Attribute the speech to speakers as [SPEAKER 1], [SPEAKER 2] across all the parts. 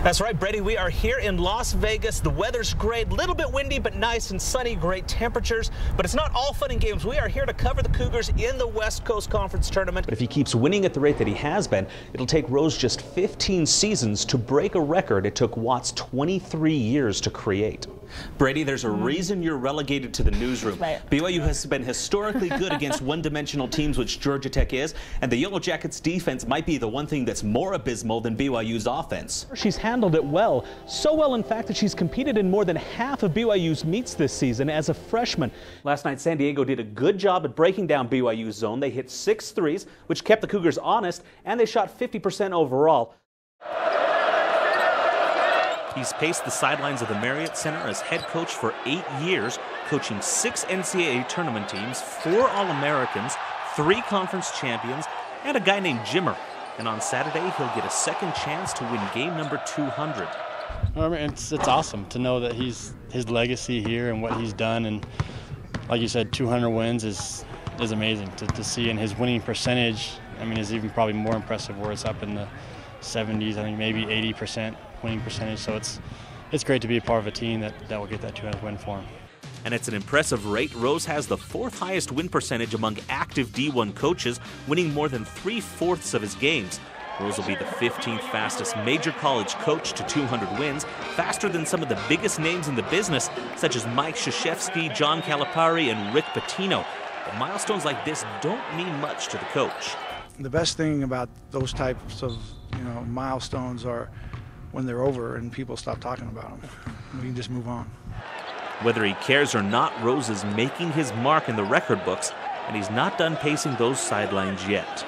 [SPEAKER 1] That's right, Brady. We are here in Las Vegas. The weather's great, a little bit windy, but nice and sunny, great temperatures. But it's not all fun and games. We are here to cover the Cougars in the West Coast Conference Tournament.
[SPEAKER 2] But if he keeps winning at the rate that he has been, it'll take Rose just 15 seasons to break a record it took Watts 23 years to create. Brady, there's a reason you're relegated to the newsroom. BYU has been historically good against one-dimensional teams, which Georgia Tech is, and the Yellow Jackets' defense might be the one thing that's more abysmal than BYU's offense. She's handled it well, so well in fact that she's competed in more than half of BYU's meets this season as a freshman. Last night, San Diego did a good job at breaking down BYU's zone. They hit 6 threes, which kept the Cougars honest, and they shot 50% overall. He's paced the sidelines of the Marriott Center as head coach for 8 years, coaching 6 NCAA tournament teams, 4 All-Americans, 3 conference champions, and a guy named Jimmer. And on Saturday, he'll get a second chance to win game number 200.
[SPEAKER 3] I mean, it's awesome to know that his legacy here and what he's done, and like you said, 200 wins is amazing to see. And his winning percentage, I mean, is even probably more impressive, where it's up in the 70s, I think maybe 80% winning percentage. So it's great to be a part of a team that will get that 200 win for him.
[SPEAKER 2] And it's an impressive rate. Rose has the 4th highest win percentage among active D1 coaches, winning more than 3/4 of his games. Rose will be the 15th fastest major college coach to 200 wins, faster than some of the biggest names in the business, such as Mike Krzyzewski, John Calipari, and Rick Pitino. But milestones like this don't mean much to the coach.
[SPEAKER 4] The best thing about those types of milestones are when they're over and people stop talking about them. We can just move on.
[SPEAKER 2] Whether he cares or not, Rose is making his mark in the record books, and he's not done pacing those sidelines yet.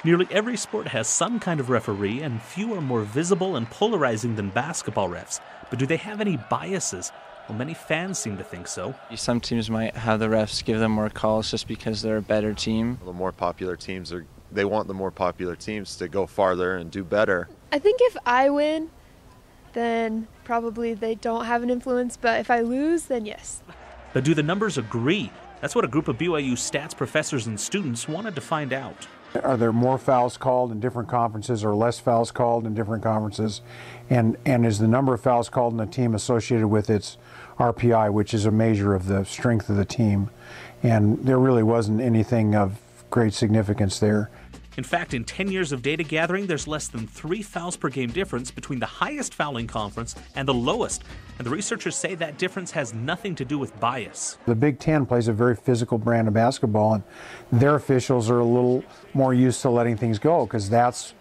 [SPEAKER 2] Nearly every sport has some kind of referee, and few are more visible and polarizing than basketball refs. But do they have any biases? Well, many fans seem to think so.
[SPEAKER 5] Some teams might have the refs give them more calls just because they're a better team.
[SPEAKER 6] The more popular teams they want the more popular teams to go farther and do better.
[SPEAKER 7] I think if I win, then probably they don't have an influence, but if I lose, then yes.
[SPEAKER 2] But do the numbers agree? That's what a group of BYU stats professors and students wanted to find out.
[SPEAKER 8] Are there more fouls called in different conferences or less fouls called in different conferences? And is the number of fouls called in a team associated with its RPI, which is a measure of the strength of the team? And there really wasn't anything of great significance there.
[SPEAKER 2] In fact, in 10 years of data gathering, there's less than 3 fouls per game difference between the highest fouling conference and the lowest. And the researchers say that difference has nothing to do with bias.
[SPEAKER 8] The Big Ten plays a very physical brand of basketball, and their officials are a little more used to letting things go because that's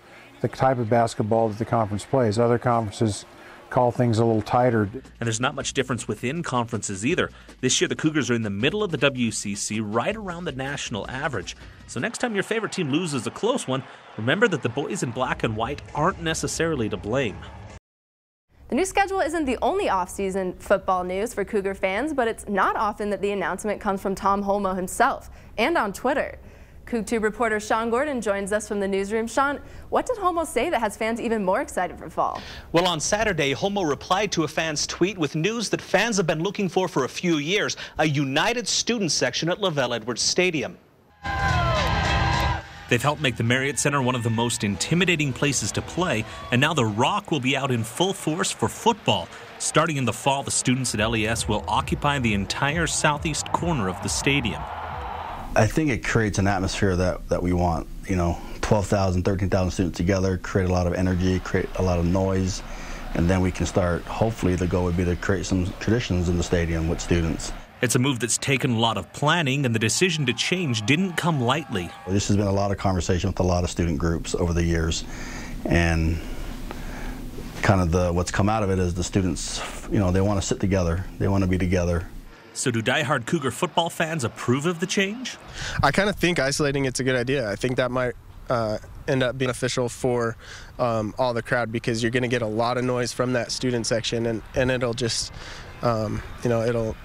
[SPEAKER 8] the type of basketball that the conference plays. Other conferences call things a little tighter.
[SPEAKER 2] And there's not much difference within conferences either. This year, the Cougars are in the middle of the WCC, right around the national average. So next time your favorite team loses a close one, remember that the boys in black and white aren't necessarily to blame.
[SPEAKER 9] The new schedule isn't the only off-season football news for Cougar fans, but it's not often that the announcement comes from Tom Holmoe himself and on Twitter. Coogtube reporter Shaun Gordon joins us from the newsroom. Shaun, what did Holmoe say that has fans even more excited for fall?
[SPEAKER 1] Well, on Saturday, Holmoe replied to a fan's tweet with news that fans have been looking for a few years, a united student section at Lavelle Edwards Stadium.
[SPEAKER 2] They've helped make the Marriott Center one of the most intimidating places to play, and now the Rock will be out in full force for football. Starting in the fall, the students at LES will occupy the entire southeast corner of the stadium.
[SPEAKER 10] I think it creates an atmosphere that we want. 12,000, 13,000 students together, create a lot of energy, create a lot of noise, and then we can start, hopefully the goal would be to create some traditions in the stadium with students.
[SPEAKER 2] It's a move that's taken a lot of planning, and the decision to change didn't come lightly.
[SPEAKER 10] This has been a lot of conversation with a lot of student groups over the years, and kind of what's come out of it is the students, they want to sit together, they want to be together.
[SPEAKER 2] So do diehard Cougar football fans approve of the change?
[SPEAKER 11] I kind of think isolating it's a good idea. I think that might end up being beneficial for all the crowd because you're going to get a lot of noise from that student section, and it'll just, it'll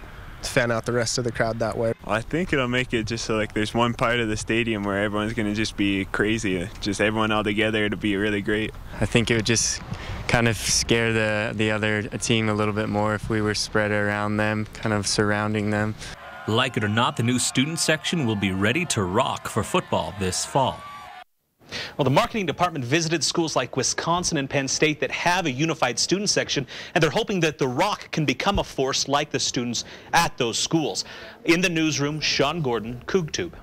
[SPEAKER 11] fan out the rest of the crowd that way.
[SPEAKER 12] I think it'll make it just so there's one part of the stadium where everyone's going to just be crazy. Just everyone all together, it'll be really great.
[SPEAKER 13] I think it would just kind of scare the other team a little bit more if we were spread around them, kind of surrounding them.
[SPEAKER 2] Like it or not, the new student section will be ready to rock for football this fall. Well, the marketing department visited schools like Wisconsin and Penn State that have a unified student section, and they're hoping that the Rock can become a force like the students at those schools. In the newsroom, Shaun Gordon, Coogtube.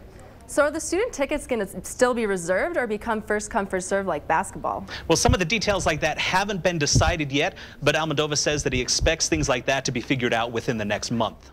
[SPEAKER 9] So are the student tickets going to still be reserved or become first come, first served like basketball?
[SPEAKER 2] Well, some of the details like that haven't been decided yet, but Almodovar says that he expects things like that to be figured out within the next month.